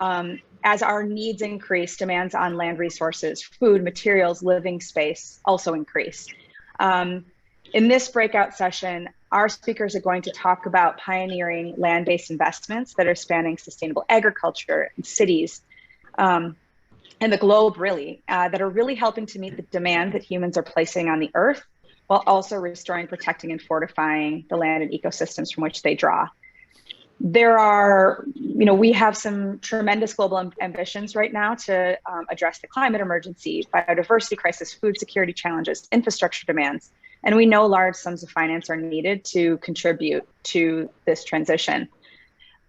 as our needs increase, demands on land resources, food, materials, living space also increase. In this breakout session, our speakers are going to talk about pioneering land-based investments that are spanning sustainable agriculture and cities, and the globe really, that are really helping to meet the demand that humans are placing on the earth, while also restoring, protecting, and fortifying the land and ecosystems from which they draw. There are, we have some tremendous global ambitions right now to address the climate emergency, biodiversity crisis, food security challenges, infrastructure demands, and we know large sums of finance are needed to contribute to this transition.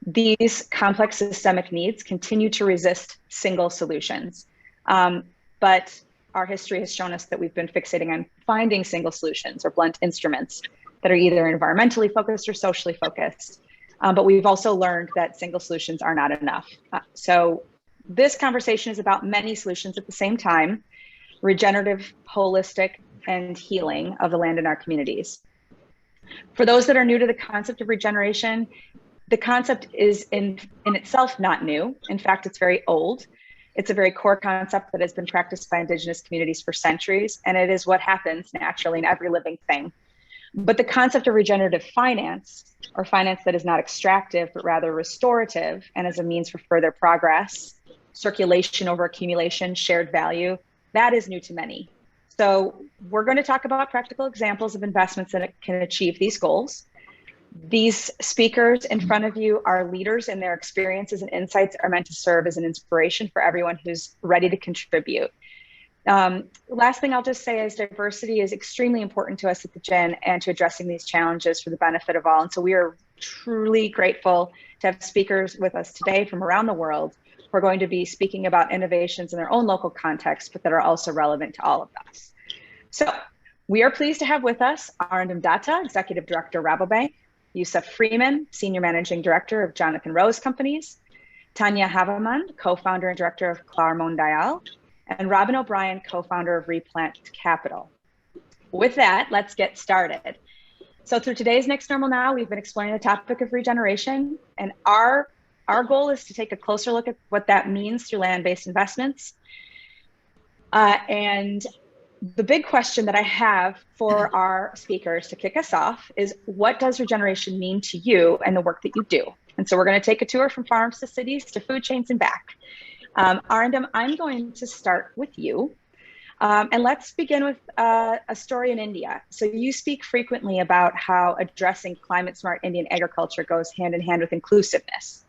These complex systemic needs continue to resist single solutions, but our history has shown us that we've been fixating on finding single solutions or blunt instruments that are either environmentally focused or socially focused. But we've also learned that single solutions are not enough. So this conversation is about many solutions at the same time: regenerative, holistic, and healing of the land in our communities. For those that are new to the concept of regeneration, the concept is in itself not new. In fact, it's very old. It's a very core concept that has been practiced by Indigenous communities for centuries, and it is what happens naturally in every living thing. But the concept of regenerative finance, or finance that is not extractive, but rather restorative, and as a means for further progress, circulation over accumulation, shared value, that is new to many. So we're going to talk about practical examples of investments that can achieve these goals. These speakers in front of you are leaders, and their experiences and insights are meant to serve as an inspiration for everyone who's ready to contribute. Last thing I'll just say is diversity is extremely important to us at the Gen and to addressing these challenges for the benefit of all. And so we are truly grateful to have speakers with us today from around the world who are going to be speaking about innovations in their own local context, but that are also relevant to all of us. So we are pleased to have with us Arindom Datta, Executive Director, Rabobank; Yusef Freeman, Senior Managing Director of Jonathan Rowe's Companies; Tanja Havemann, Co-founder and Director of Clarmondial; and Robyn O'Brien, co-founder of rePlant Capital. With that, let's get started. So through today's Next Normal Now, we've been exploring the topic of regeneration, and our goal is to take a closer look at what that means through land-based investments. And the big question that I have for our speakers to kick us off is, what does regeneration mean to you and the work that you do? And so we're going to take a tour from farms to cities to food chains and back. Arindom, I'm going to start with you. And let's begin with a story in India. So you speak frequently about how addressing climate smart Indian agriculture goes hand in hand with inclusiveness.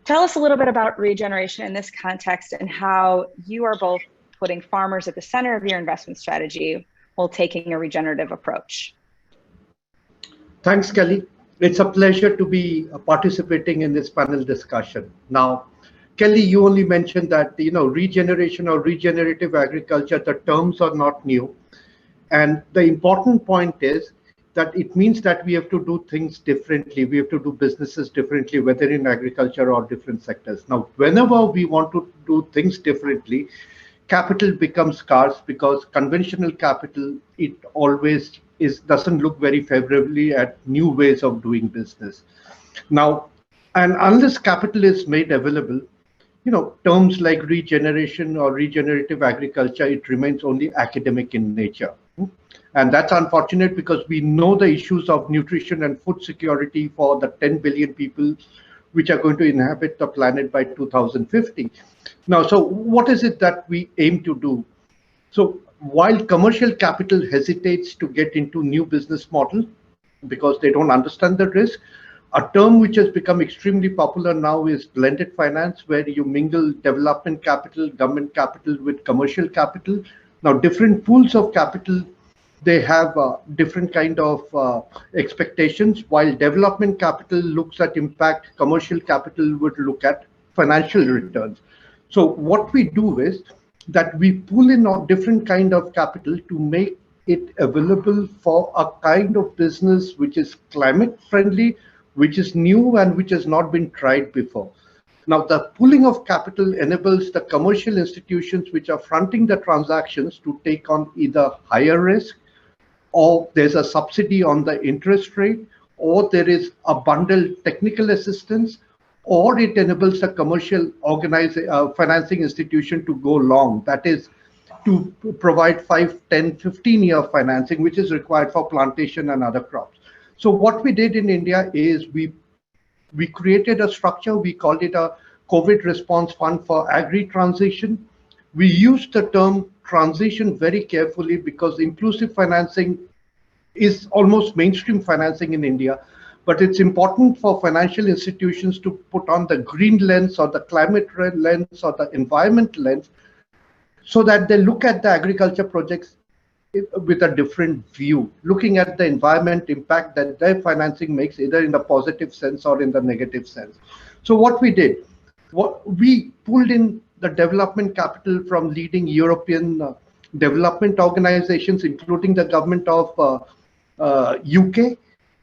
Tell us a little bit about regeneration in this context and how you are both putting farmers at the center of your investment strategy while taking a regenerative approach. Thanks, Kelly. It's a pleasure to be participating in this panel discussion. Now, Kelly, you only mentioned that, regeneration or regenerative agriculture, the terms are not new. And the important point is that it means that we have to do things differently. We have to do businesses differently, whether in agriculture or different sectors. Now, whenever we want to do things differently, capital becomes scarce, because conventional capital, it always doesn't look very favorably at new ways of doing business. Now, and unless capital is made available, terms like regeneration or regenerative agriculture, it remains only academic in nature. And that's unfortunate, because we know the issues of nutrition and food security for the 10 billion people which are going to inhabit the planet by 2050. Now, so what is it that we aim to do? So while commercial capital hesitates to get into new business model because they don't understand the risk, a term which has become extremely popular now is blended finance, where you mingle development capital, government capital with commercial capital. Now, different pools of capital, they have different kind of expectations. While development capital looks at impact, commercial capital would look at financial returns. So what we do is that we pull in a different kind of capital to make it available for a kind of business which is climate friendly, which is new, and which has not been tried before. Now, the pooling of capital enables the commercial institutions which are fronting the transactions to take on either higher risk, or there's a subsidy on the interest rate, or there is a bundled technical assistance, or it enables a commercial financing institution to go long. That is, to provide 5, 10, 15-year financing, which is required for plantation and other crops. So what we did in India is we created a structure. We called it a COVID response fund for agri-transition. We used the term transition very carefully because inclusive financing is almost mainstream financing in India, but it's important for financial institutions to put on the green lens or the climate lens or the environment lens so that they look at the agriculture projects with a different view, looking at the environment impact that their financing makes, either in the positive sense or in the negative sense. So what we did, we pulled in the development capital from leading European development organizations, including the government of UK,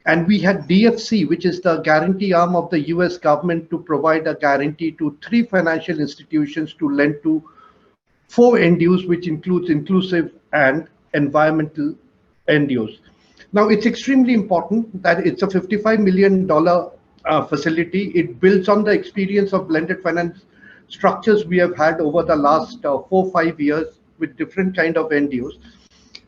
and we had DFC, which is the guarantee arm of the US government, to provide a guarantee to 3 financial institutions to lend to 4 NDUs, which includes inclusive and environmental NDUs. Now, it's extremely important that it's a $55 million facility. It builds on the experience of blended finance structures we have had over the last 4 or 5 years with different kind of NDUs.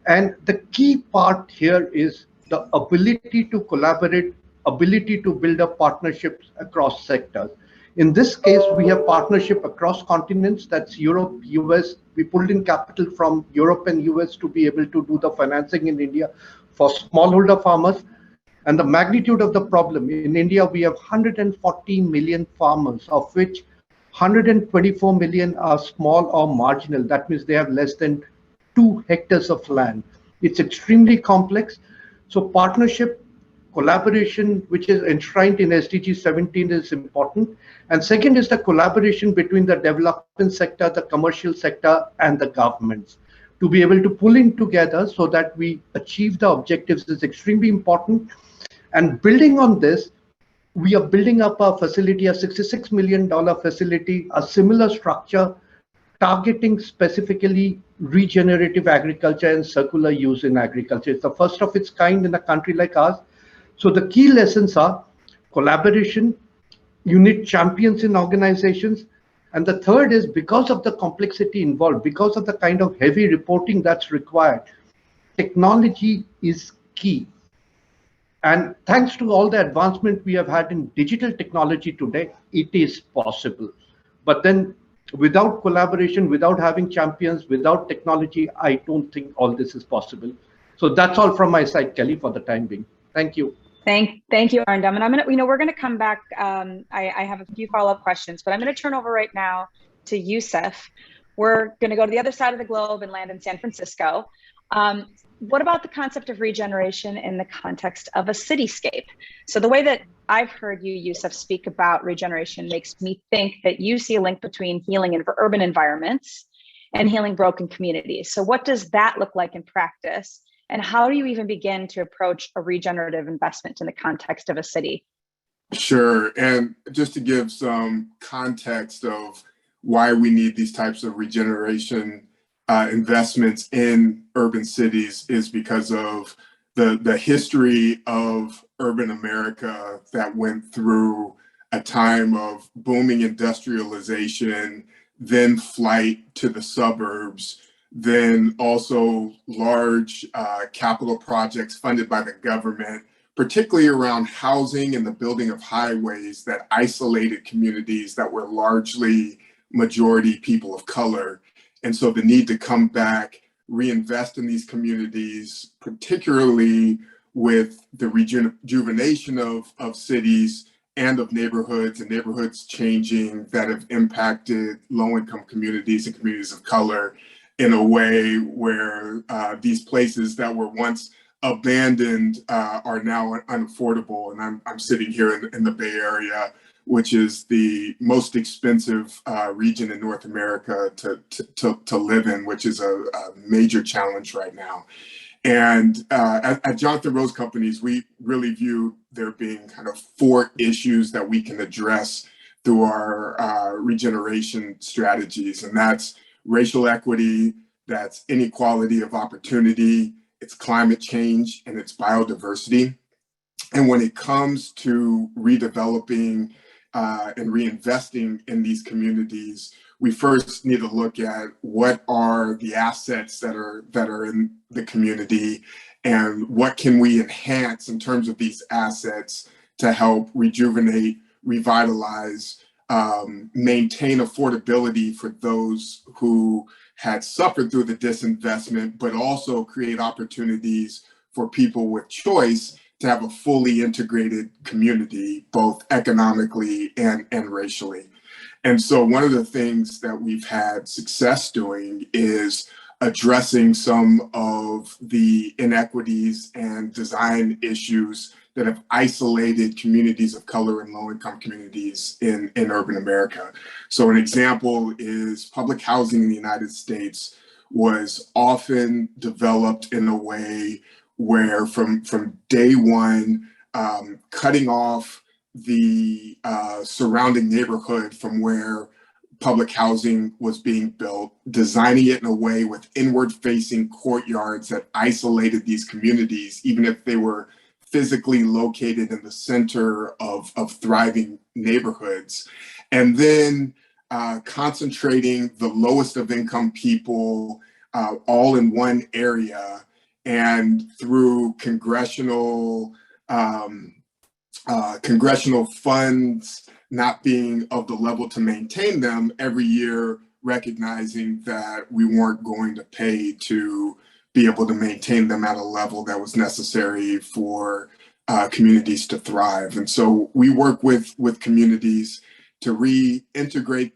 And the key part here is the ability to collaborate, ability to build up partnerships across sectors. In this case, we have partnership across continents. That's Europe, US. We pulled in capital from Europe and US to be able to do the financing in India for smallholder farmers. And the magnitude of the problem, in India, we have 140 million farmers, of which 124 million are small or marginal. That means they have less than 2 hectares of land. It's extremely complex. So partnership, collaboration, which is enshrined in SDG 17, is important. And second is the collaboration between the development sector, the commercial sector, and the governments. To be able to pull in together so that we achieve the objectives is extremely important. And building on this, we are building up a facility, a $66 million facility, a similar structure, targeting specifically regenerative agriculture and circular use in agriculture. It's the first of its kind in a country like ours. So the key lessons are collaboration, you need champions in organizations. And the third is, because of the complexity involved, because of the kind of heavy reporting that's required, technology is key. And thanks to all the advancement we have had in digital technology today, it is possible. But then without collaboration, without having champions, without technology, I don't think all this is possible. So that's all from my side, Kelly, for the time being. Thank you. Thank you, Arindom. And I'm gonna, we're gonna come back. I have a few follow-up questions, but I'm gonna turn over right now to Yusef. We're gonna go to the other side of the globe and land in San Francisco. What about the concept of regeneration in the context of a cityscape? So the way that I've heard you, Yusef, speak about regeneration makes me think that you see a link between healing in urban environments and healing broken communities. So what does that look like in practice? And how do you even begin to approach a regenerative investment in the context of a city? Sure. And just to give some context of why we need these types of regeneration investments in urban cities is because of the history of urban America that went through a time of booming industrialization, then flight to the suburbs, then also large capital projects funded by the government, particularly around housing and the building of highways that isolated communities that were largely majority people of color. And so the need to come back, reinvest in these communities, particularly with the rejuvenation of cities and of neighborhoods, and neighborhoods changing that have impacted low-income communities and communities of color in a way where these places that were once abandoned are now unaffordable. And I'm sitting here in the Bay Area, which is the most expensive region in North America to live in, which is a major challenge right now. And at Jonathan Rose Companies, we really view there being kind of 4 issues that we can address through our regeneration strategies. And that's racial equity, that's inequality of opportunity, it's climate change, and it's biodiversity. And when it comes to redeveloping and reinvesting in these communities, we first need to look at what are the assets that are in the community, and what can we enhance in terms of these assets to help rejuvenate, revitalize, maintain affordability for those who had suffered through the disinvestment, but also create opportunities for people with choice to have a fully integrated community, both economically and racially. And so one of the things that we've had success doing is addressing some of the inequities and design issues that have isolated communities of color and low-income communities in urban America. So an example is public housing in the United States was often developed in a way where from day one, cutting off the surrounding neighborhood from where public housing was being built, designing it in a way with inward-facing courtyards that isolated these communities, even if they were physically located in the center of thriving neighborhoods. And then concentrating the lowest of income people all in one area, and through congressional funds not being of the level to maintain them, every year recognizing that we weren't going to pay to be able to maintain them at a level that was necessary for communities to thrive. And so we work with communities to reintegrate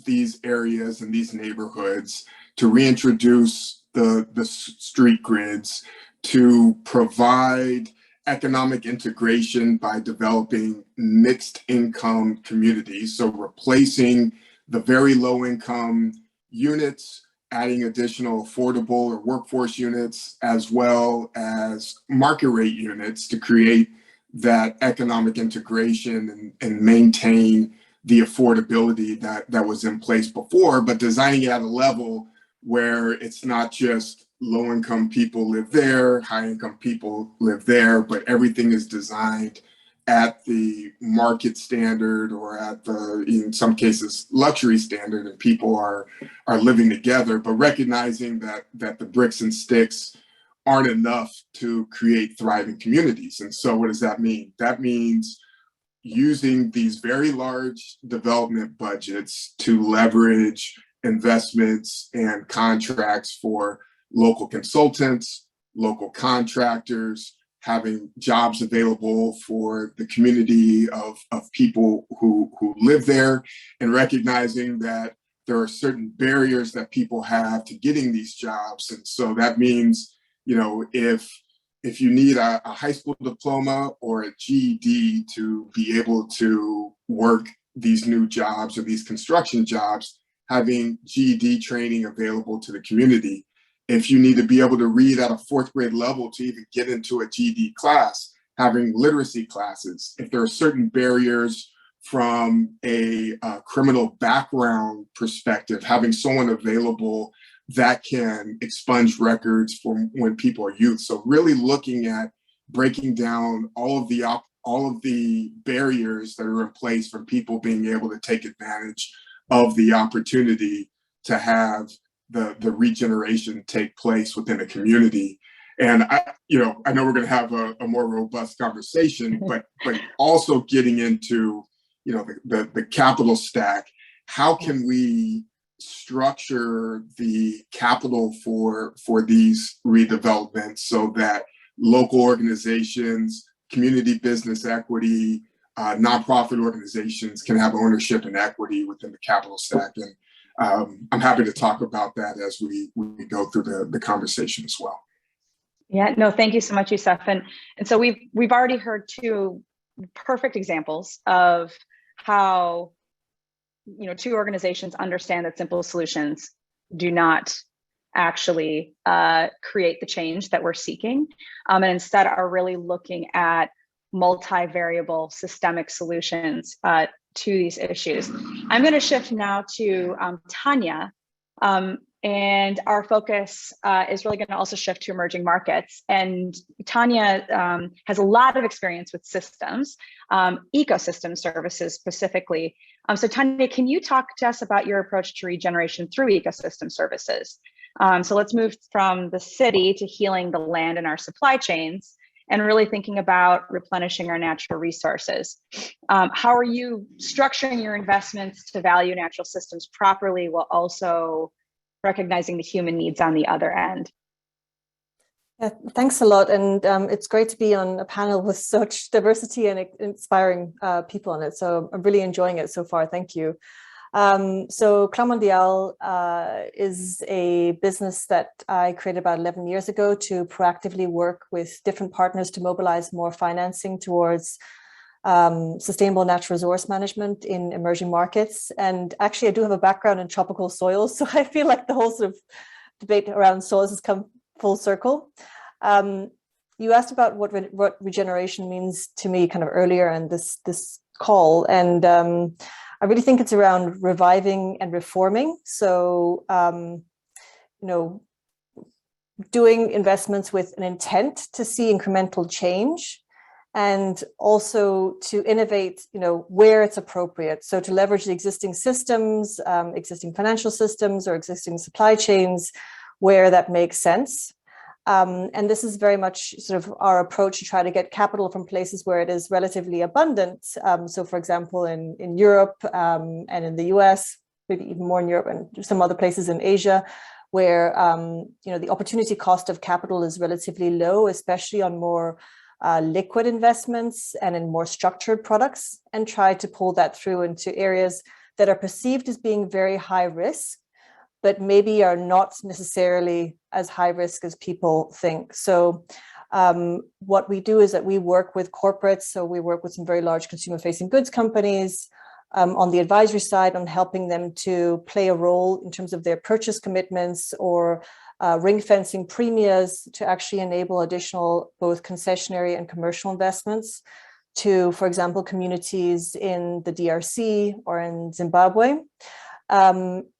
these areas and these neighborhoods, to reintroduce the street grids, to provide economic integration by developing mixed income communities. So replacing the very low income units, adding additional affordable or workforce units, as well as market rate units to create that economic integration and maintain the affordability that was in place before, but designing it at a level where it's not just low income people live there, high income people live there, but everything is designed at the market standard, or at the, in some cases, luxury standard, and people are living together, but recognizing that the bricks and sticks aren't enough to create thriving communities. And so what does that mean? That means using these very large development budgets to leverage investments and contracts for local consultants, local contractors, having jobs available for the community of people who live there, and recognizing that there are certain barriers that people have to getting these jobs. And so that means, you know, if you need a high school diploma or a GED to be able to work these new jobs or these construction jobs, having GED training available to the community. If you need to be able to read at a fourth grade level to even get into a GED class, having literacy classes. If there are certain barriers from a criminal background perspective, having someone available that can expunge records from when people are youth. So really looking at breaking down all of the barriers that are in place for people being able to take advantage of the opportunity to have the regeneration take place within a community. And I know we're going to have a more robust conversation, but also getting into, you know, the capital stack. How can we structure the capital for these redevelopments so that local organizations, community business equity, nonprofit organizations can have ownership and equity within the capital stack? And I'm happy to talk about that as we go through the conversation as well. Yeah, no, thank you so much, Yusef. And so we've already heard two perfect examples of how, you know, two organizations understand that simple solutions do not actually create the change that we're seeking, and instead are really looking at multivariable systemic solutions to these issues. I'm going to shift now to Tanja. And our focus is really going to also shift to emerging markets. And Tanja has a lot of experience with systems, ecosystem services specifically. So Tanja, can you talk to us about your approach to regeneration through ecosystem services? So let's move from the city to healing the land and our supply chains, and really thinking about replenishing our natural resources. How are you structuring your investments to value natural systems properly while also recognizing the human needs on the other end? Yeah, thanks a lot. And it's great to be on a panel with such diversity and inspiring people on it. So I'm really enjoying it so far. Thank you. So Clarmondial is a business that I created about 11 years ago to proactively work with different partners to mobilize more financing towards sustainable natural resource management in emerging markets. And actually, I do have a background in tropical soils, so I feel like the whole sort of debate around soils has come full circle. You asked about what regeneration means to me kind of earlier in this call, and I really think it's around reviving and reforming. So, doing investments with an intent to see incremental change, and also to innovate, where it's appropriate. So to leverage the existing systems, existing financial systems or existing supply chains where that makes sense. And this is very much sort of our approach to try to get capital from places where it is relatively abundant. So for example, in Europe and in the US, maybe even more in Europe and some other places in Asia, where the opportunity cost of capital is relatively low, especially on more liquid investments and in more structured products, and try to pull that through into areas that are perceived as being very high risk, but maybe are not necessarily as high risk as people think. So what we do is that we work with corporates. So we work with some very large consumer facing goods companies on the advisory side, on helping them to play a role in terms of their purchase commitments or ring fencing premias to actually enable additional both concessionary and commercial investments to, for example, communities in the DRC or in Zimbabwe.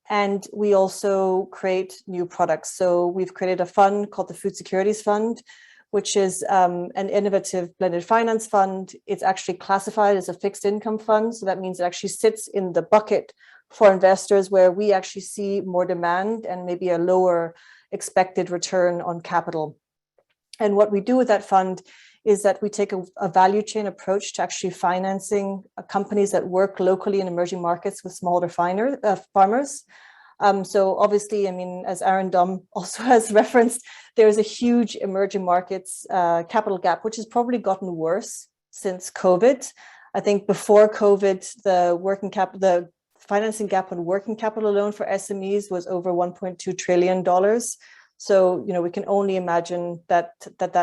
And we also create new products. So we've created a fund called the Food Securities Fund, which is an innovative blended finance fund. It's actually classified as a fixed income fund. So that means it actually sits in the bucket for investors where we actually see more demand and maybe a lower expected return on capital. And what we do with that fund is that we take a value chain approach to actually financing companies that work locally in emerging markets with smallholder farmers. So obviously, I mean, as Arindom also has referenced, there is a huge emerging markets capital gap, which has probably gotten worse since COVID. I think before COVID, the financing gap on working capital alone for SMEs was over $1.2 trillion. So, we can only imagine that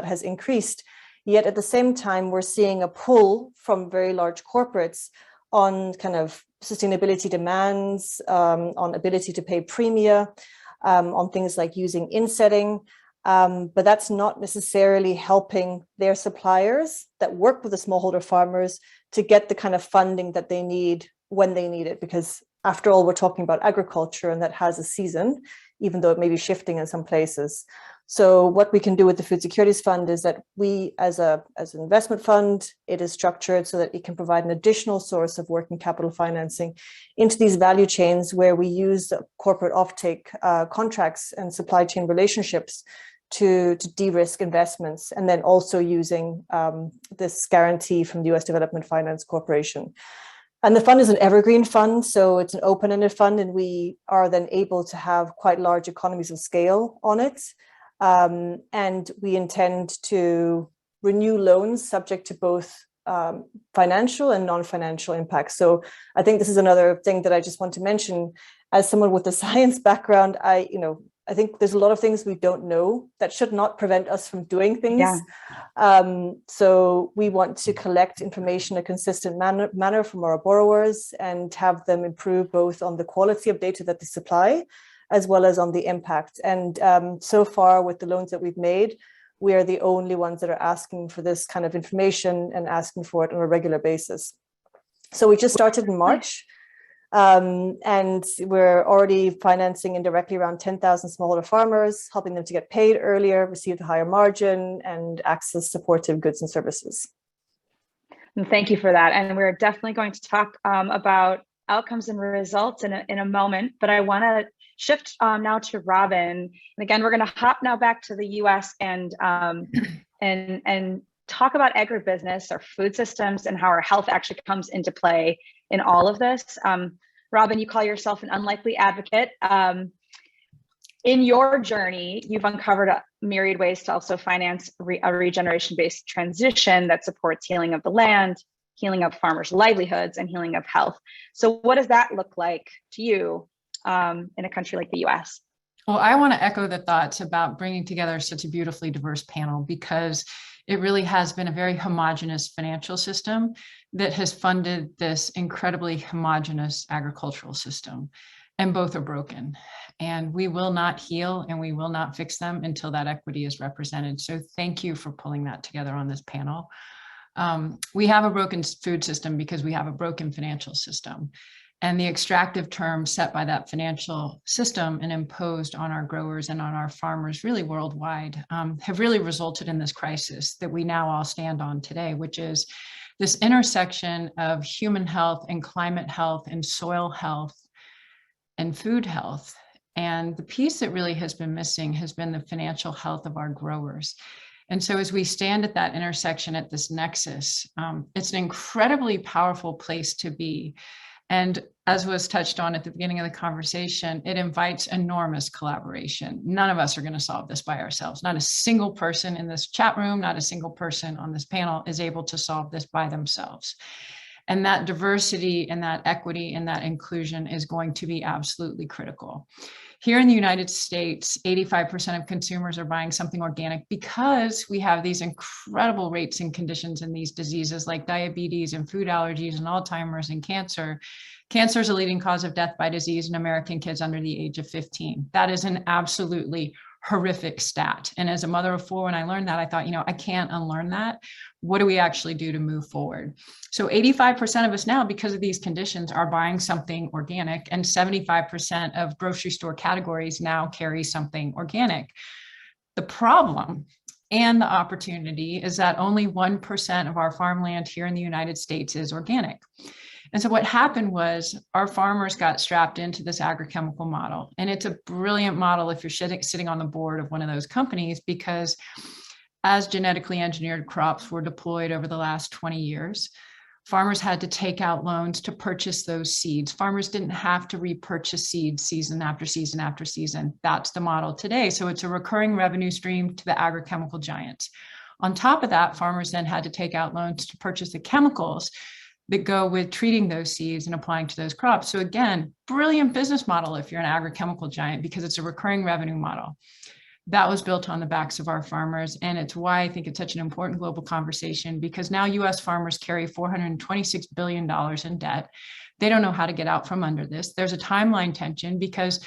has increased. Yet at the same time, we're seeing a pull from very large corporates on kind of sustainability demands, on ability to pay premia, on things like using insetting. But that's not necessarily helping their suppliers that work with the smallholder farmers to get the kind of funding that they need when they need it. Because after all, we're talking about agriculture, and that has a season, even though it may be shifting in some places. So what we can do with the Food Securities Fund is that we, as an investment fund, it is structured so that it can provide an additional source of working capital financing into these value chains where we use corporate offtake contracts and supply chain relationships to de-risk investments, and then also using this guarantee from the U.S. Development Finance Corporation. And the fund is an evergreen fund, so it's an open-ended fund, and we are then able to have quite large economies of scale on it. And we intend to renew loans subject to both financial and non-financial impacts. So I think this is another thing that I just want to mention. As someone with a science background, I think there's a lot of things we don't know that should not prevent us from doing things. Yeah. So we want to collect information in a consistent manner from our borrowers and have them improve both on the quality of data that they supply, as well as on the impact. And so far with the loans that we've made, we are the only ones that are asking for this kind of information and asking for it on a regular basis. So we just started in March. And we're already financing indirectly around 10,000 smallholder farmers, helping them to get paid earlier, receive a higher margin, and access supportive goods and services. And thank you for that. And we're definitely going to talk about outcomes and results in a moment, but I want to shift now to Robyn. And again, we're going to hop now back to the US and talk about agribusiness, our food systems, and how our health actually comes into play in all of this. Robyn, you call yourself an unlikely advocate. In your journey, you've uncovered a myriad ways to also finance a regeneration-based transition that supports healing of the land, healing of farmers' livelihoods, and healing of health. So what does that look like to you in a country like the US? Well, I want to echo the thoughts about bringing together such a beautifully diverse panel, because it really has been a very homogenous financial system that has funded this incredibly homogenous agricultural system. And both are broken. And we will not heal and we will not fix them until that equity is represented. So thank you for pulling that together on this panel. We have a broken food system because we have a broken financial system. And the extractive terms set by that financial system and imposed on our growers and on our farmers really worldwide have really resulted in this crisis that we now all stand on today, which is this intersection of human health and climate health and soil health and food health. And the piece that really has been missing has been the financial health of our growers. And so as we stand at that intersection, at this nexus, it's an incredibly powerful place to be. And as was touched on at the beginning of the conversation, it invites enormous collaboration. None of us are going to solve this by ourselves. Not a single person in this chat room, not a single person on this panel is able to solve this by themselves. And that diversity and that equity and that inclusion is going to be absolutely critical. Here in the United States, 85% of consumers are buying something organic because we have these incredible rates and conditions in these diseases like diabetes and food allergies and Alzheimer's and cancer. Cancer is a leading cause of death by disease in American kids under the age of 15. That is an absolutely horrific stat. And as a mother of four, when I learned that, I thought, I can't unlearn that. What do we actually do to move forward? So 85% of us now, because of these conditions, are buying something organic, and 75% of grocery store categories now carry something organic. The problem and the opportunity is that only 1% of our farmland here in the United States is organic. And so what happened was our farmers got strapped into this agrochemical model. And it's a brilliant model if you're sitting on the board of one of those companies, because as genetically engineered crops were deployed over the last 20 years, farmers had to take out loans to purchase those seeds. Farmers didn't have to repurchase seeds season after season after season. That's the model today. So it's a recurring revenue stream to the agrochemical giants. On top of that, farmers then had to take out loans to purchase the chemicals that go with treating those seeds and applying to those crops. So again, brilliant business model if you're an agrochemical giant, because it's a recurring revenue model. That was built on the backs of our farmers. And it's why I think it's such an important global conversation, because now US farmers carry $426 billion in debt. They don't know how to get out from under this. There's a timeline tension because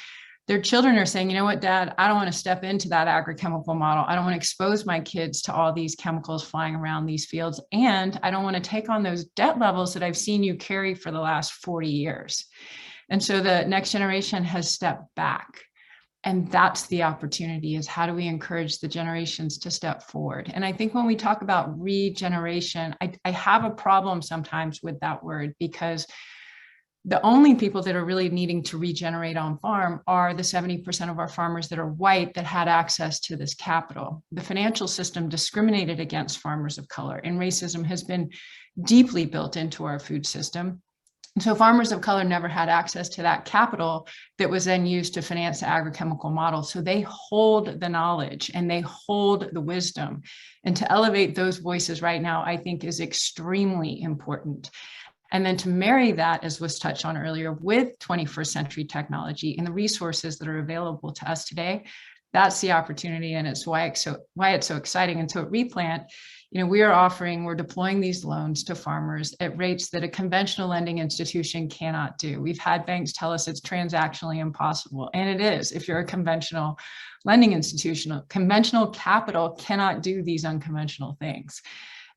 their children are saying, you know what, Dad, I don't want to step into that agrochemical model. I don't want to expose my kids to all these chemicals flying around these fields. And I don't want to take on those debt levels that I've seen you carry for the last 40 years. And so the next generation has stepped back. And that's the opportunity, is how do we encourage the generations to step forward? And I think when we talk about regeneration, I have a problem sometimes with that word, because the only people that are really needing to regenerate on farm are the 70% of our farmers that are white that had access to this capital. The financial system discriminated against farmers of color, and racism has been deeply built into our food system. And so farmers of color never had access to that capital that was then used to finance the agrochemical model. So they hold the knowledge and they hold the wisdom. And to elevate those voices right now, I think is extremely important. And then to marry that, as was touched on earlier, with 21st century technology and the resources that are available to us today, that's the opportunity. And it's why it's so exciting. And so at rePlant, we're deploying these loans to farmers at rates that a conventional lending institution cannot do. We've had banks tell us it's transactionally impossible. And it is. If you're a conventional lending institution, conventional capital cannot do these unconventional things.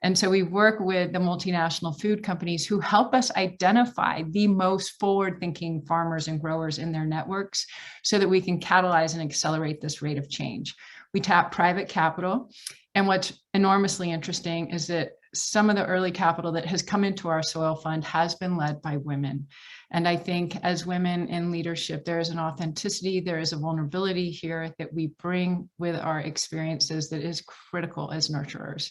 And so we work with the multinational food companies who help us identify the most forward-thinking farmers and growers in their networks so that we can catalyze and accelerate this rate of change. We tap private capital. And what's enormously interesting is that some of the early capital that has come into our soil fund has been led by women. And I think as women in leadership, there is an authenticity, there is a vulnerability here that we bring with our experiences that is critical as nurturers.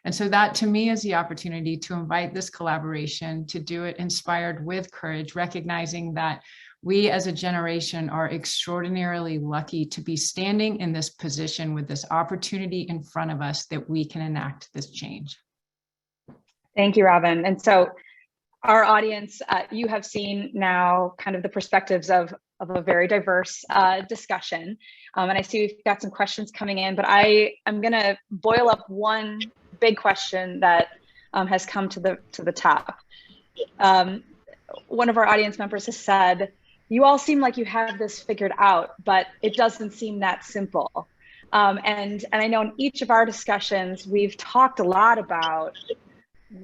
And so that to me is the opportunity to invite this collaboration, to do it inspired with courage, recognizing that we as a generation are extraordinarily lucky to be standing in this position with this opportunity in front of us that we can enact this change. Thank you, Robyn. And so our audience, you have seen now kind of the perspectives of a very diverse discussion. And I see we've got some questions coming in, but I am going to boil up one big question that has come to the top. One of our audience members has said, you all seem like you have this figured out, but it doesn't seem that simple. And I know in each of our discussions, we've talked a lot about,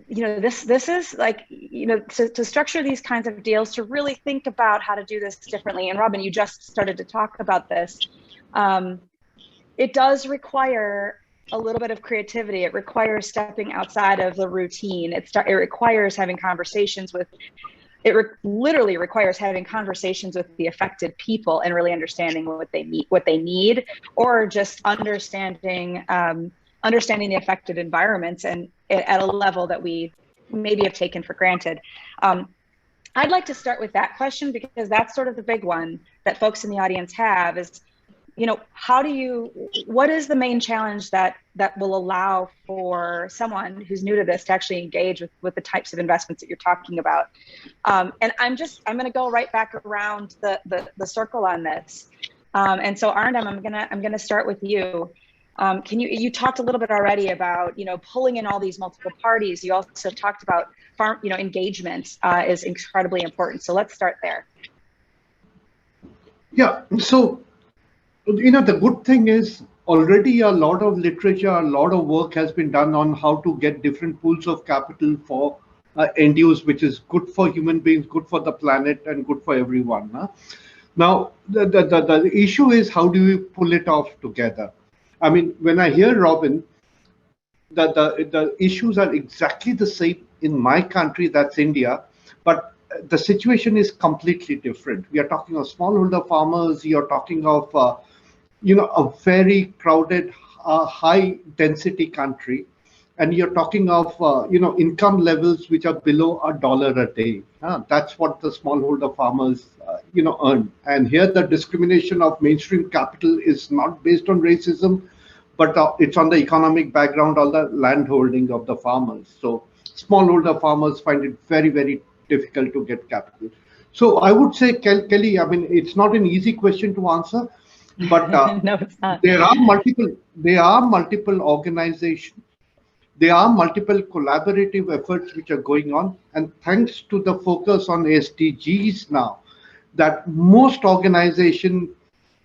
this is like, to structure these kinds of deals, to really think about how to do this differently. And Robyn, you just started to talk about this. It does require a little bit of creativity. It requires stepping outside of the routine. It requires having conversations with, literally requires having conversations with the affected people and really understanding what they need, or just understanding the affected environments and at a level that we maybe have taken for granted. I'd like to start with that question because that's sort of the big one that folks in the audience have is, what is the main challenge that will allow for someone who's new to this to actually engage with the types of investments that you're talking about? And I'm going to go right back around the circle on this. And so Arindom, I'm going to start with you. You talked a little bit already about, pulling in all these multiple parties. You also talked about engagement is incredibly important. So let's start there. Yeah, so, the good thing is already a lot of literature, a lot of work has been done on how to get different pools of capital for end use, which is good for human beings, good for the planet, and good for everyone. Now, the issue is how do we pull it off together? I mean, when I hear Robyn, the issues are exactly the same in my country, that's India, but the situation is completely different. We are talking of smallholder farmers, you're talking of, a very crowded, high density country, and you're talking of, income levels which are below $1 a day. That's what the smallholder farmers, earn. And here the discrimination of mainstream capital is not based on racism, but it's on the economic background or the land holding of the farmers. So smallholder farmers find it very, very difficult to get capital. So I would say, Kelly, I mean, it's not an easy question to answer, but no, it's not. There are multiple organizations. There are multiple collaborative efforts which are going on. And thanks to the focus on SDGs now, that most organizations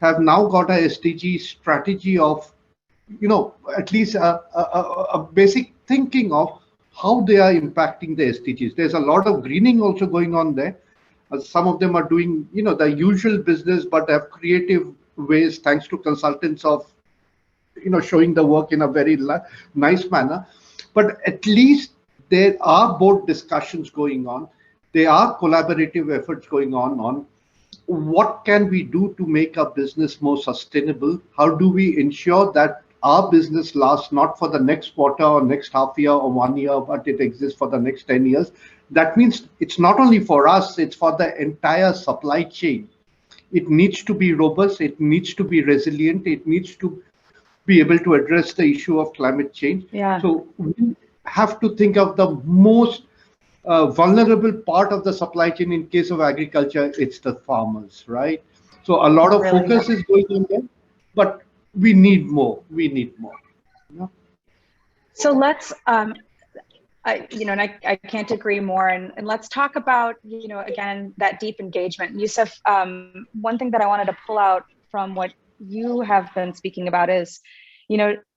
have now got a SDG strategy of, at least a basic thinking of how they are impacting the SDGs. There's a lot of greening also going on there. Some of them are doing, the usual business, but have creative ways, thanks to consultants of, showing the work in a very nice manner. But at least there are board discussions going on. There are collaborative efforts going on what can we do to make our business more sustainable? How do we ensure that our business lasts not for the next quarter or next half year or 1 year, but it exists for the next 10 years? That means it's not only for us, it's for the entire supply chain. It needs to be robust, it needs to be resilient, it needs to be able to address the issue of climate change. Yeah. So we have to think of the most vulnerable part of the supply chain. In case of agriculture, it's the farmers, right? So a lot of focus is going on there, but we need more. We need more. Yeah. So let's, I can't agree more. And let's talk about, again, that deep engagement. Yusef, one thing that I wanted to pull out from what you have been speaking about is,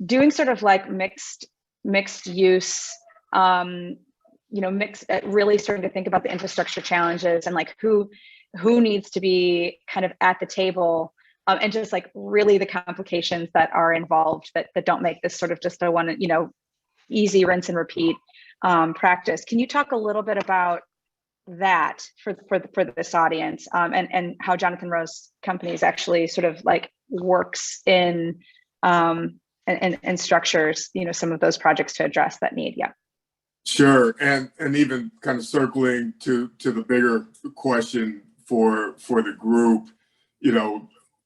doing sort of like mixed use really starting to think about the infrastructure challenges and like who needs to be kind of at the table, and just like really the complications that are involved that don't make this sort of just a one, easy rinse and repeat practice. Can you talk a little bit about that for this audience, and how Jonathan Rowe's companies actually sort of like works in and structures, some of those projects to address that need? Yeah. Sure, and even kind of circling to the bigger question for the group,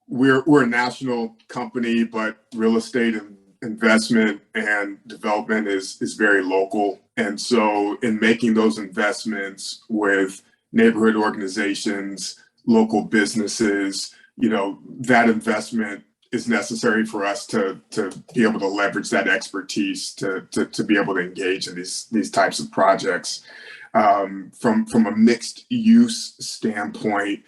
we're a national company, but real estate and investment and development is very local, and so in making those investments with neighborhood organizations, local businesses, that investment is necessary for us to be able to leverage that expertise to be able to engage in these types of projects. From a mixed use standpoint,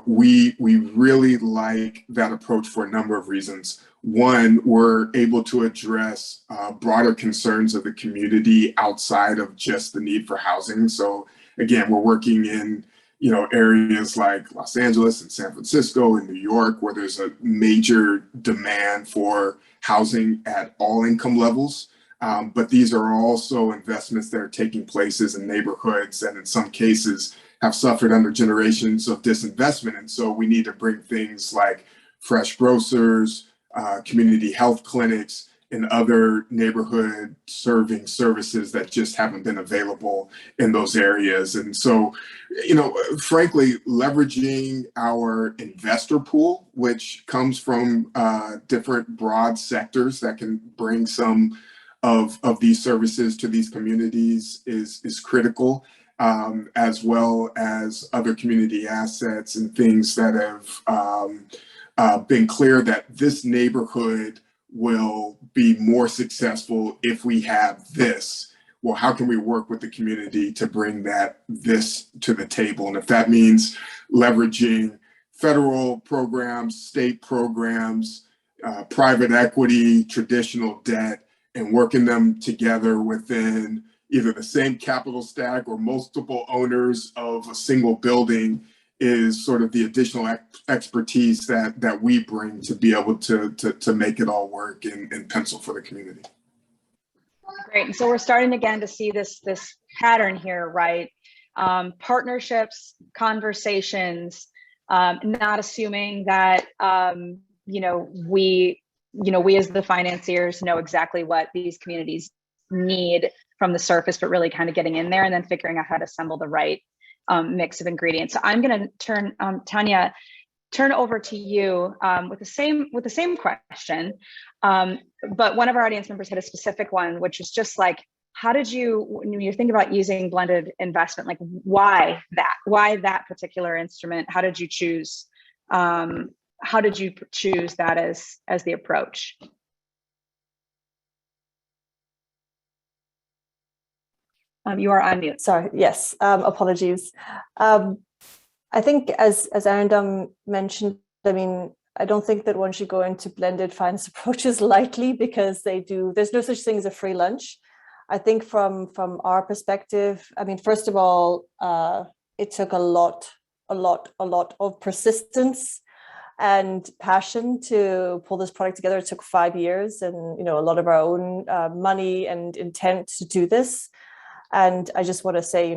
we really like that approach for a number of reasons. One, we're able to address broader concerns of the community outside of just the need for housing. So again, we're working in areas like Los Angeles and San Francisco and New York, where there's a major demand for housing at all income levels. But these are also investments that are taking places in neighborhoods and in some cases have suffered under generations of disinvestment. And so we need to bring things like fresh grocers, community health clinics, and other neighborhood serving services that just haven't been available in those areas. And so, frankly, leveraging our investor pool, which comes from different broad sectors that can bring some of these services to these communities is critical, as well as other community assets and things that have been clear that this neighborhood will be more successful if we have this. Well, how can we work with the community to bring this to the table? And if that means leveraging federal programs, state programs, private equity, traditional debt, and working them together within either the same capital stack or multiple owners of a single building, is sort of the additional expertise that we bring to be able to make it all work and pencil for the community. Great. And so we're starting again to see this pattern here, right? Partnerships, conversations, not assuming that we as the financiers know exactly what these communities need from the surface, but really kind of getting in there and then figuring out how to assemble the right mix of ingredients. So I'm going to turn Tanja over to you with the same question, but one of our audience members had a specific one, which is just like, how did you, when you're thinking about using blended investment, like why that particular instrument? How did you choose? How did you choose that as the approach? You are on mute. Sorry. Yes. Apologies. I think as Arindom mentioned, I don't think that one should go into blended finance approaches lightly, because there's no such thing as a free lunch. I think from our perspective, first of all, it took a lot of persistence and passion to pull this product together. It took 5 years and, a lot of our own money and intent to do this. And I just want to say,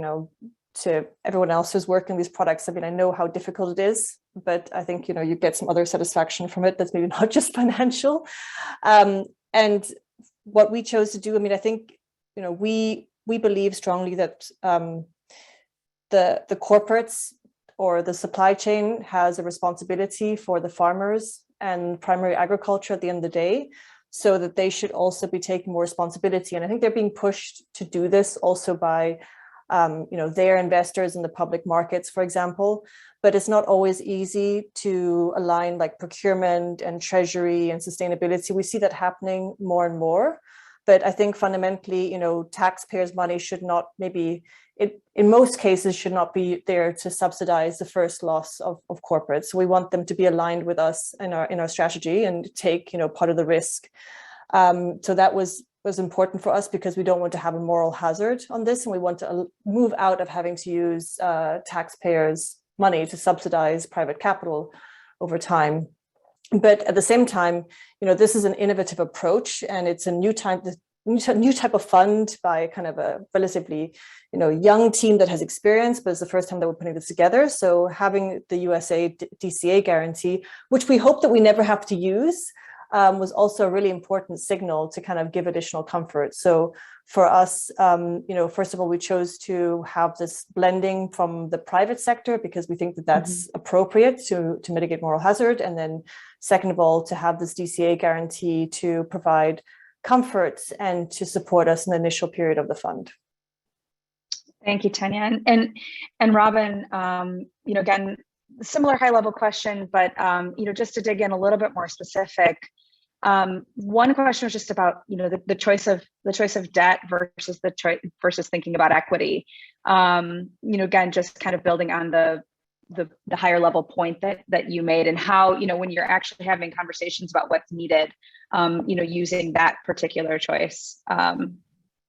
to everyone else who's working these products, I know how difficult it is, but I think, you get some other satisfaction from it that's maybe not just financial. And what we chose to do, I think, we believe strongly that the corporates or the supply chain has a responsibility for the farmers and primary agriculture at the end of the day, so that they should also be taking more responsibility. And I think they're being pushed to do this also by, their investors in the public markets, for example. But it's not always easy to align like procurement and treasury and sustainability. We see that happening more and more. But I think fundamentally, taxpayers' money should not in most cases should not be there to subsidize the first loss of corporates. So we want them to be aligned with us in our strategy and take, part of the risk. So that was was important for us because we don't want to have a moral hazard on this, and we want to move out of having to use taxpayers' money to subsidize private capital over time. But at the same time, this is an innovative approach, and it's a new type of fund by kind of a relatively, young team that has experience, but it's the first time that we're putting this together. So having the USA DCA guarantee, which we hope that we never have to use, was also a really important signal to kind of give additional comfort. So for us, first of all, we chose to have this blending from the private sector because we think that that's appropriate to mitigate moral hazard. And then second of all, to have this DCA guarantee to provide comfort and to support us in the initial period of the fund. Thank you, Tanja. And Robyn, again, similar high level question, but just to dig in a little bit more specific. One question was just about the choice of debt versus thinking about equity. Again, just kind of building on the higher level point that you made, and how when you're actually having conversations about what's needed, using that particular choice.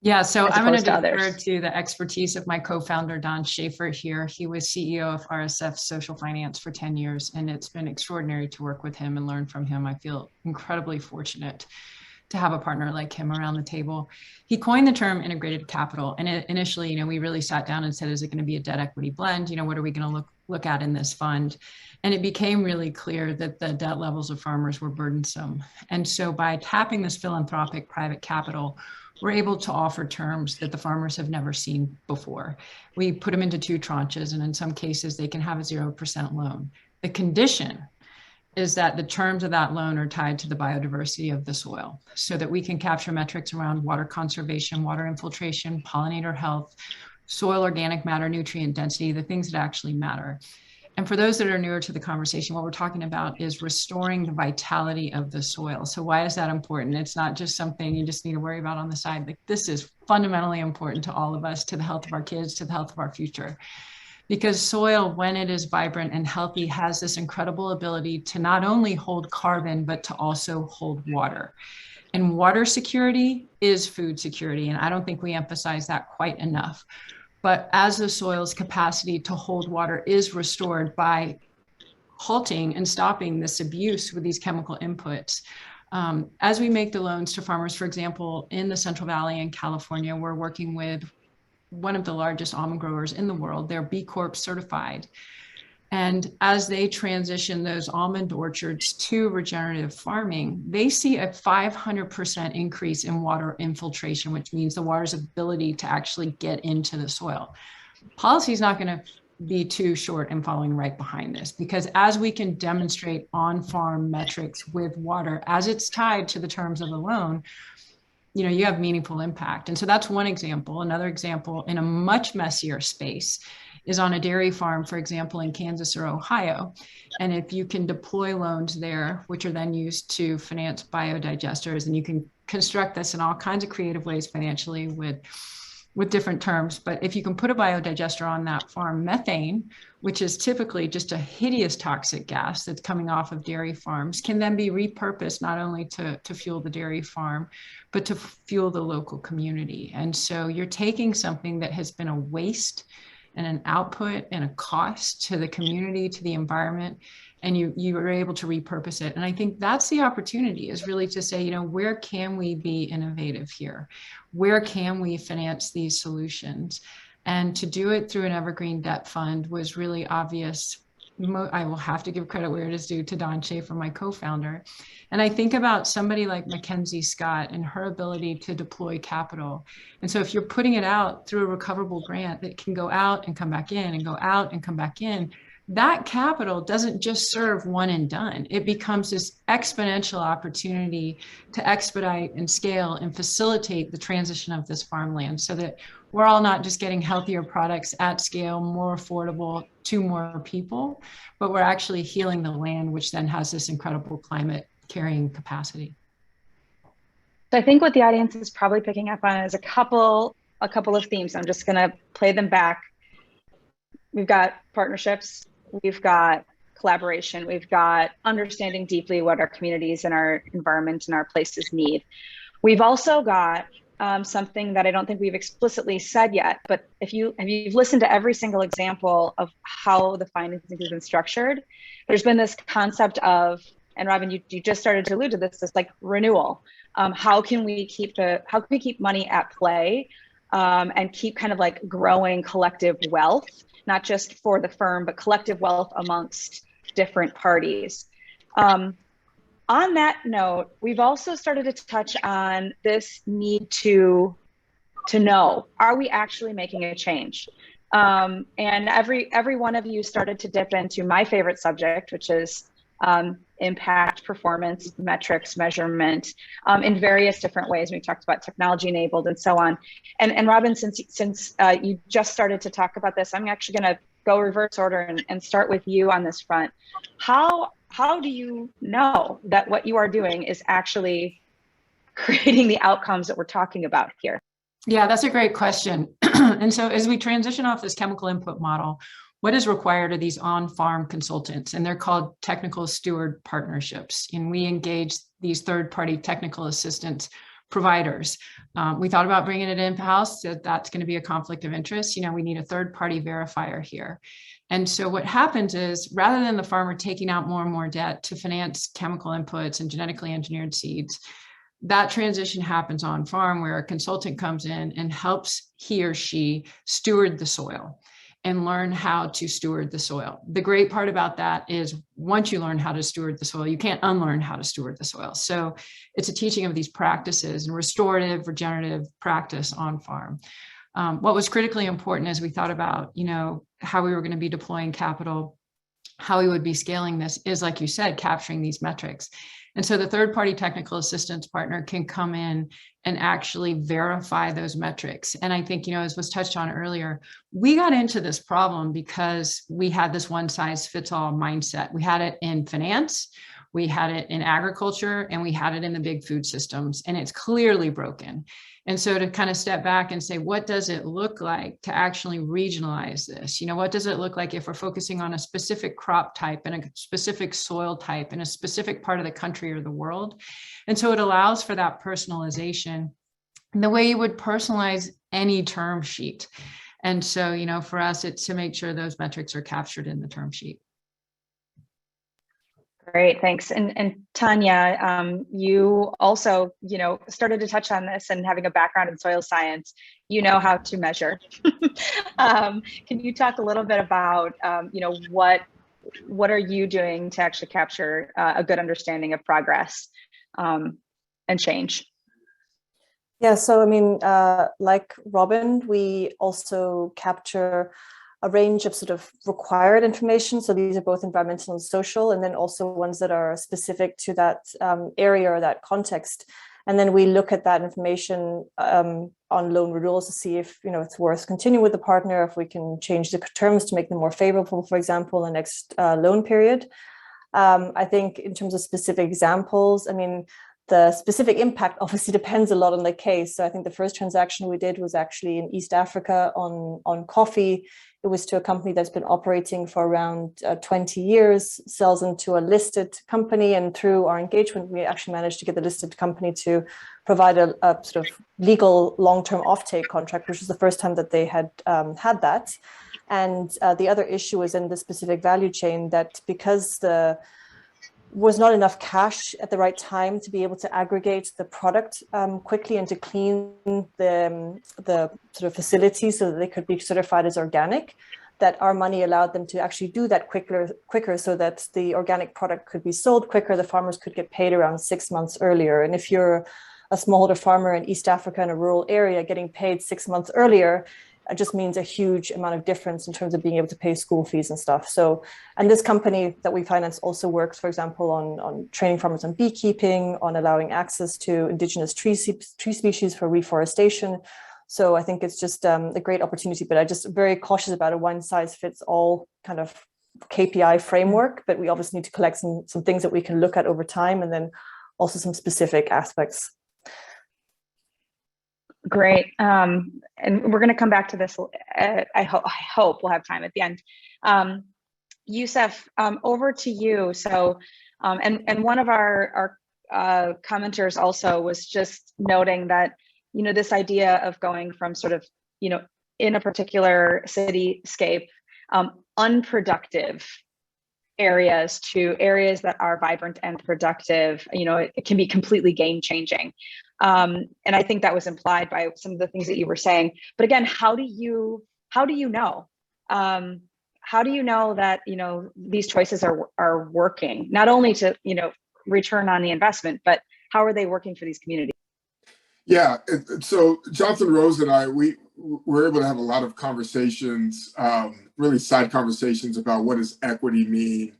Yeah, so I'm going to defer to the expertise of my co-founder, Don Schaefer here. He was CEO of RSF Social Finance for 10 years, and it's been extraordinary to work with him and learn from him. I feel incredibly fortunate to have a partner like him around the table. He coined the term integrated capital. And initially, we really sat down and said, is it going to be a debt equity blend? What are we going to look at in this fund? And it became really clear that the debt levels of farmers were burdensome. And so by tapping this philanthropic private capital, we're able to offer terms that the farmers have never seen before. We put them into 2 tranches, and in some cases, they can have a 0% loan. The condition is that the terms of that loan are tied to the biodiversity of the soil, so that we can capture metrics around water conservation, water infiltration, pollinator health, soil organic matter, nutrient density, the things that actually matter. And for those that are newer to the conversation, what we're talking about is restoring the vitality of the soil. So why is that important? It's not just something you just need to worry about on the side. Like, this is fundamentally important to all of us, to the health of our kids, to the health of our future. Because soil, when it is vibrant and healthy, has this incredible ability to not only hold carbon, but to also hold water. And water security is food security. And I don't think we emphasize that quite enough. But as the soil's capacity to hold water is restored by halting and stopping this abuse with these chemical inputs, as we make the loans to farmers, for example, in the Central Valley in California, we're working with one of the largest almond growers in the world. They're B Corp certified. And as they transition those almond orchards to regenerative farming, they see a 500% increase in water infiltration, which means the water's ability to actually get into the soil. Policy is not going to be too short in following right behind this, because as we can demonstrate on-farm metrics with water, as it's tied to the terms of the loan, you have meaningful impact. And so that's one example. Another example in a much messier space is on a dairy farm, for example, in Kansas or Ohio. And if you can deploy loans there, which are then used to finance biodigesters, and you can construct this in all kinds of creative ways financially with different terms. But if you can put a biodigester on that farm, methane, which is typically just a hideous toxic gas that's coming off of dairy farms, can then be repurposed not only to fuel the dairy farm, but to fuel the local community. And so you're taking something that has been a waste and an output and a cost to the community, to the environment, and you are able to repurpose it. And I think that's the opportunity, is really to say, where can we be innovative here? Where can we finance these solutions? And to do it through an Evergreen debt fund was really obvious. I will have to give credit where it is due to Don Schaefer, my co-founder. And I think about somebody like Mackenzie Scott and her ability to deploy capital. And so if you're putting it out through a recoverable grant that can go out and come back in and go out and come back in, that capital doesn't just serve one and done. It becomes this exponential opportunity to expedite and scale and facilitate the transition of this farmland, so that we're all not just getting healthier products at scale, more affordable to more people, but we're actually healing the land, which then has this incredible climate carrying capacity. So I think what the audience is probably picking up on is a couple of themes. I'm just going to play them back. We've got partnerships, we've got collaboration, we've got understanding deeply what our communities and our environment and our places need. We've also got something that I don't think we've explicitly said yet, but if you've listened to every single example of how the financing has been structured, there's been this concept of, and Robyn, you just started to allude to this like renewal. How can we keep money at play and keep kind of like growing collective wealth, not just for the firm, but collective wealth amongst different parties. On that note, we've also started to touch on this need to know, are we actually making a change? And every one of you started to dip into my favorite subject, which is impact, performance, metrics, measurement in various different ways. We talked about technology enabled and so on. And Robyn, since you just started to talk about this, I'm actually going to go reverse order and start with you on this front. How do you know that what you are doing is actually creating the outcomes that we're talking about here? Yeah, that's a great question. And so as we transition off this chemical input model, what is required are these on-farm consultants, and they're called technical steward partnerships. And we engage these third-party technical assistance providers. We thought about bringing it in-house, so that's going to be a conflict of interest. We need a third-party verifier here. And so what happens is, rather than the farmer taking out more and more debt to finance chemical inputs and genetically engineered seeds, that transition happens on farm where a consultant comes in and helps he or she steward the soil and learn how to steward the soil. The great part about that is once you learn how to steward the soil, you can't unlearn how to steward the soil. So it's a teaching of these practices and restorative, regenerative practice on farm. What was critically important as we thought about, how we were going to be deploying capital, how we would be scaling this is, like you said, capturing these metrics. And so the third-party technical assistance partner can come in and actually verify those metrics. And I think, as was touched on earlier, we got into this problem because we had this one-size-fits-all mindset. We had it in finance, we had it in agriculture, and we had it in the big food systems, and it's clearly broken. And so to kind of step back and say, what does it look like to actually regionalize this? What does it look like if we're focusing on a specific crop type and a specific soil type in a specific part of the country or the world? And so it allows for that personalization in the way you would personalize any term sheet. And so, for us, it's to make sure those metrics are captured in the term sheet. Great, thanks. And Tanja, you also, started to touch on this, and having a background in soil science, how to measure. Can you talk a little bit about, what are you doing to actually capture a good understanding of progress and change? Yeah, so like Robyn, we also capture a range of sort of required information. So these are both environmental and social, and then also ones that are specific to that area or that context. And then we look at that information on loan renewals to see if it's worth continuing with the partner, if we can change the terms to make them more favorable, for example, in the next loan period. I think in terms of specific examples, the specific impact obviously depends a lot on the case. So I think the first transaction we did was actually in East Africa on coffee. It was to a company that's been operating for around 20 years, sells into a listed company. And through our engagement, we actually managed to get the listed company to provide a sort of legal long-term offtake contract, which was the first time that they had had that. And the other issue was in the specific value chain, that because the was not enough cash at the right time to be able to aggregate the product quickly and to clean the sort of facilities so that they could be certified as organic, that our money allowed them to actually do that quicker so that the organic product could be sold quicker, the farmers could get paid around 6 months earlier. And if you're a smallholder farmer in East Africa in a rural area, getting paid 6 months earlier, it just means a huge amount of difference in terms of being able to pay school fees and stuff. So, and this company that we finance also works, for example, on training farmers on beekeeping, on allowing access to indigenous tree species for reforestation. So I think it's just a great opportunity, but I'm just very cautious about a one-size-fits-all kind of KPI framework, but we obviously need to collect some things that we can look at over time, and then also some specific aspects. Great. And we're going to come back to this. I hope we'll have time at the end. Yusef, over to you. So, and one of our commenters also was just noting that, this idea of going from sort of, in a particular cityscape, unproductive areas to areas that are vibrant and productive, it can be completely game changing. And I think that was implied by some of the things that you were saying. But again, how do you know? How do you know that, these choices are working, not only to, return on the investment, but how are they working for these communities? Yeah, so Jonathan Rose and I, we were able to have a lot of conversations, really side conversations about what does equity mean,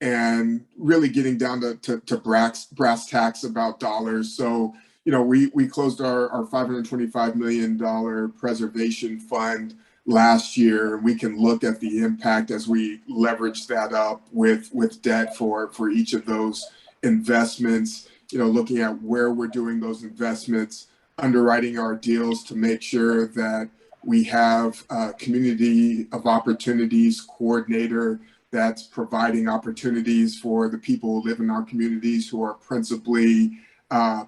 and really getting down to brass tacks about dollars. So, we closed our $525 million preservation fund last year. We can look at the impact as we leverage that up with debt for each of those investments, looking at where we're doing those investments, underwriting our deals to make sure that we have a community of opportunities coordinator that's providing opportunities for the people who live in our communities, who are principally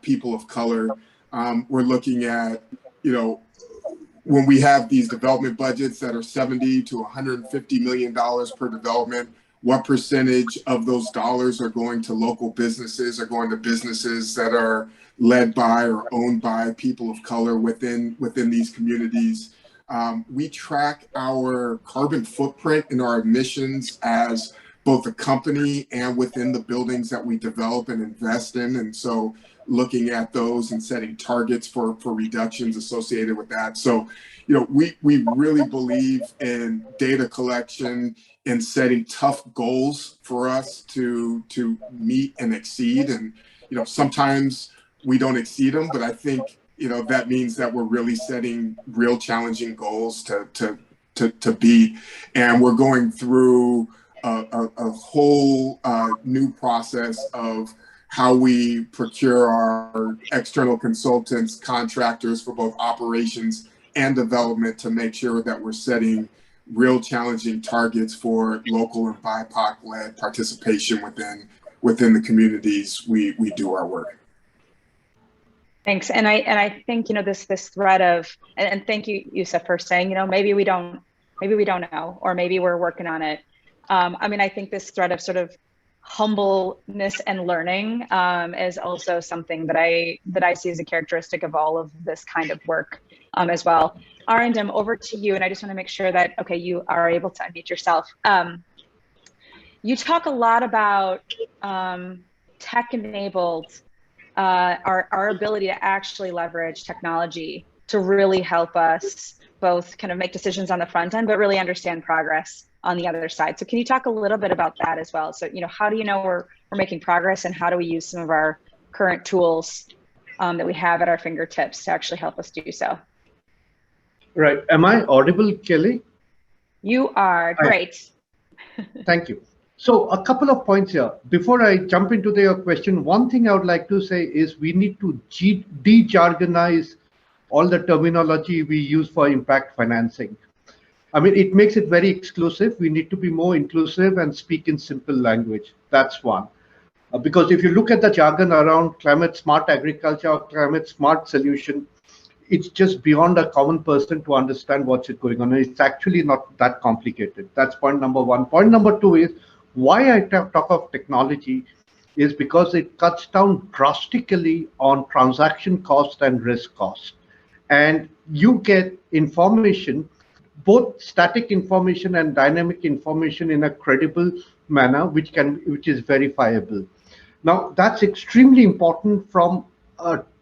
people of color. We're looking at, when we have these development budgets that are $70 to $150 million per development, what percentage of those dollars are going to local businesses, are going to businesses that are led by or owned by people of color within these communities? We track our carbon footprint and our emissions as both a company and within the buildings that we develop and invest in. And so looking at those and setting targets for reductions associated with that. So, we really believe in data collection and setting tough goals for us to meet and exceed. And, sometimes we don't exceed them, but I think, that means that we're really setting real challenging goals to beat. And we're going through a whole new process of how we procure our external consultants, contractors for both operations and development, to make sure that we're setting real challenging targets for local and BIPOC-led participation within the communities we do our work. Thanks. And I think, this thread of, and thank you, Yusef, for saying, maybe we don't know, or maybe we're working on it. I think this thread of sort of humbleness and learning is also something that I see as a characteristic of all of this kind of work as well. Arindom, over to you, and I just want to make sure that, okay, you are able to unmute yourself. You talk a lot about tech-enabled, our ability to actually leverage technology to really help us both kind of make decisions on the front end, but really understand progress on the other side. So can you talk a little bit about that as well? So, how do you know we're making progress, and how do we use some of our current tools that we have at our fingertips to actually help us do so? Right. Am I audible, Kelly? You are. Great. Thank you. So a couple of points here. Before I jump into your question, one thing I would like to say is we need to de-jargonize all the terminology we use for impact financing. It makes it very exclusive. We need to be more inclusive and speak in simple language. That's one. Because if you look at the jargon around climate smart agriculture or climate smart solution, it's just beyond a common person to understand what's going on. It's actually not that complicated. That's point number one. Point number two is why I talk of technology is because it cuts down drastically on transaction cost and risk cost. And you get information, both static information and dynamic information, in a credible manner, which is verifiable. Now, that's extremely important from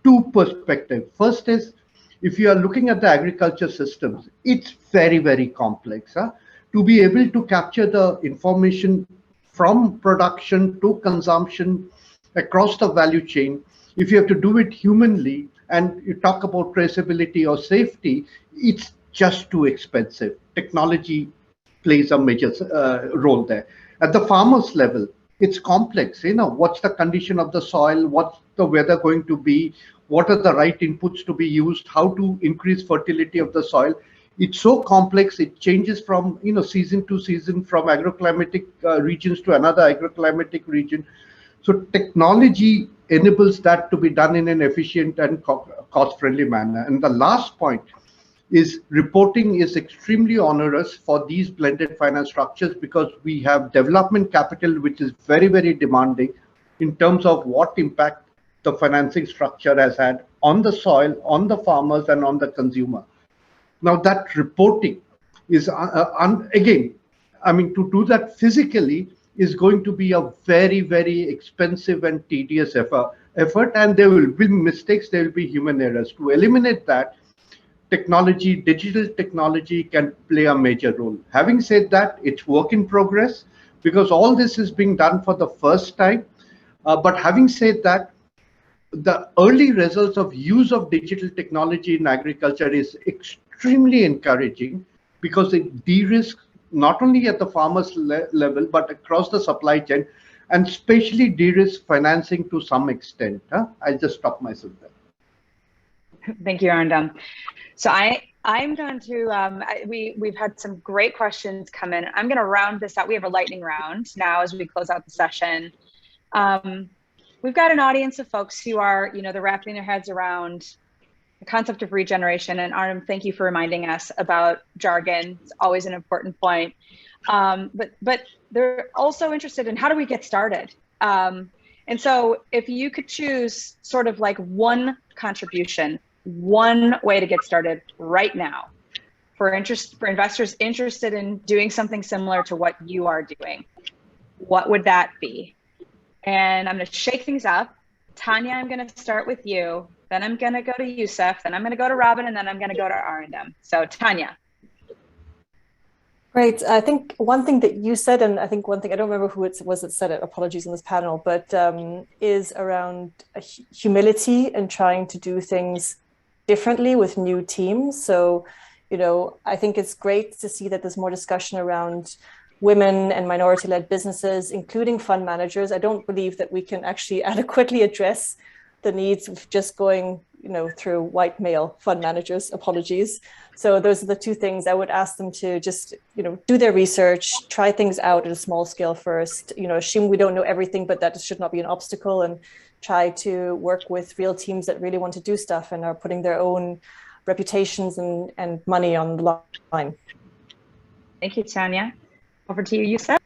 two perspectives. First is, if you are looking at the agriculture systems, it's very, very complex. To be able to capture the information from production to consumption across the value chain, if you have to do it humanly, and you talk about traceability or safety, it's just too expensive. Technology plays a major role there. At the farmer's level, it's complex. What's the condition of the soil? What's the weather going to be? What are the right inputs to be used? How to increase fertility of the soil? It's so complex. It changes from season to season, from agroclimatic regions to another agroclimatic region. So technology enables that to be done in an efficient and cost-friendly manner. And the last point is reporting is extremely onerous for these blended finance structures because we have development capital, which is very, very demanding in terms of what impact the financing structure has had on the soil, on the farmers, and on the consumer. Now that reporting is, again, I mean, to do that physically is going to be a very, very expensive and tedious effort, and there will be mistakes, there will be human errors. To eliminate that, technology, digital technology can play a major role. Having said that, it's work in progress because all this is being done for the first time. But having said that, the early results of use of digital technology in agriculture is extremely encouraging because it de-risks not only at the farmers level, but across the supply chain, and especially de-risk financing to some extent. I'll just stop myself there. Thank you, Arindom. So I'm going to, we've had some great questions come in. I'm going to round this out. We have a lightning round now as we close out the session. We've got an audience of folks who are, they're wrapping their heads around the concept of regeneration. And Arindom, thank you for reminding us about jargon. It's always an important point. But they're also interested in how do we get started? And so if you could choose sort of like one contribution, one way to get started right now for investors interested in doing something similar to what you are doing, what would that be? And I'm going to shake things up. Tanja, I'm going to start with you. Then I'm going to go to Yusef. Then I'm going to go to Robyn, and then I'm going to go to Arindom. So Tanja. Great. I think one thing that you said, and I think one thing, I don't remember who it was that said it, apologies on this panel, but is around humility and trying to do things differently with new teams. So, I think it's great to see that there's more discussion around women and minority-led businesses, including fund managers. I don't believe that we can actually adequately address the needs of just going, through white male fund managers. Apologies. So those are the two things I would ask them to just, do their research, try things out at a small scale first, assume we don't know everything, but that should not be an obstacle, and try to work with real teams that really want to do stuff and are putting their own reputations and money on the line. Thank you, Tanja. Over to you, Yusef.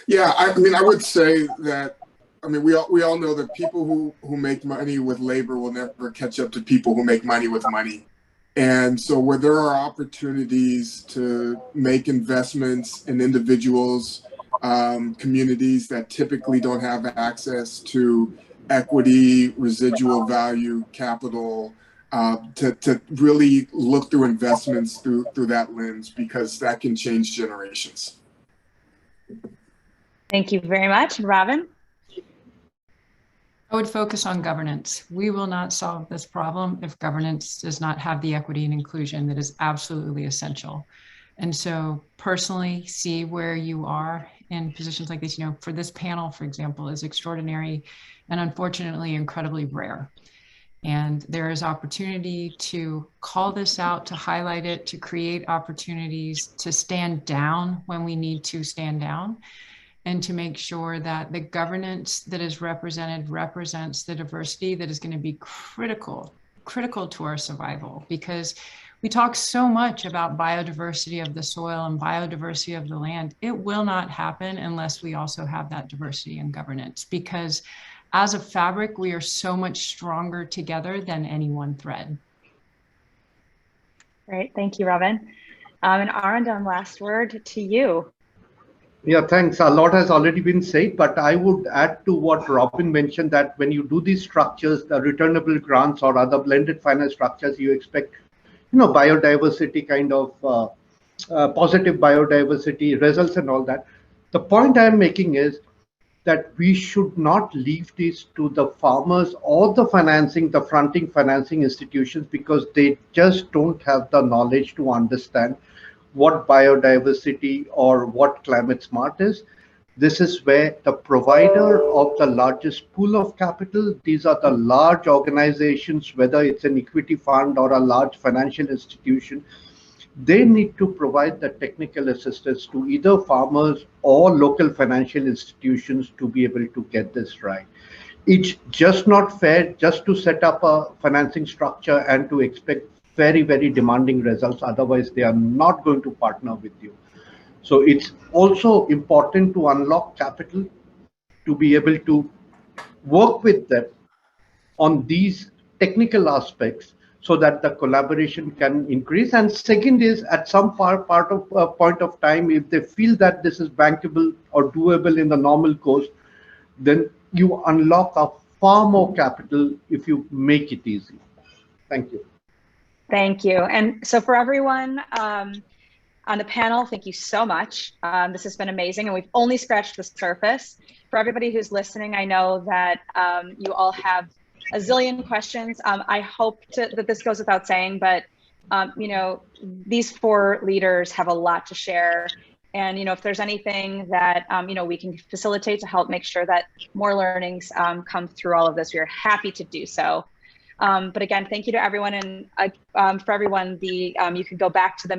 Yeah, I would say that, we all know that people who make money with labor will never catch up to people who make money with money. And so where there are opportunities to make investments in individuals, communities that typically don't have access to equity, residual value, capital, to really look through investments through that lens, because that can change generations. Thank you very much. Robyn? I would focus on governance. We will not solve this problem if governance does not have the equity and inclusion that is absolutely essential. And so personally, see where you are in positions like this. For this panel, for example, is extraordinary and unfortunately incredibly rare. And there is opportunity to call this out, to highlight it, to create opportunities, to stand down when we need to stand down, and to make sure that the governance that is represented represents the diversity that is going to be critical to our survival. Because we talk so much about biodiversity of the soil and biodiversity of the land. It will not happen unless we also have that diversity in governance, because as a fabric, we are so much stronger together than any one thread. Great, thank you, Robyn. And Arindom, last word to you. Yeah, thanks. A lot has already been said, but I would add to what Robyn mentioned, that when you do these structures, the returnable grants or other blended finance structures, you expect, biodiversity kind of positive biodiversity results and all that. The point I'm making is that we should not leave this to the farmers or the fronting financing institutions, because they just don't have the knowledge to understand what biodiversity or what climate smart is. This is where the provider of the largest pool of capital, these are the large organizations, whether it's an equity fund or a large financial institution, they need to provide the technical assistance to either farmers or local financial institutions to be able to get this right. It's just not fair just to set up a financing structure and to expect very, very demanding results. Otherwise, they are not going to partner with you. So it's also important to unlock capital to be able to work with them on these technical aspects so that the collaboration can increase. And second is at some point of time, if they feel that this is bankable or doable in the normal course, then you unlock a far more capital if you make it easy. Thank you. Thank you. And so for everyone on the panel, thank you so much. This has been amazing, and we've only scratched the surface. For everybody who's listening, I know that you all have a zillion questions. I hope that this goes without saying, but you know, these four leaders have a lot to share. And you know, if there's anything that you know, we can facilitate to help make sure that more learnings come through all of this, we are happy to do so. But again, thank you to everyone, and for everyone, you can go back to the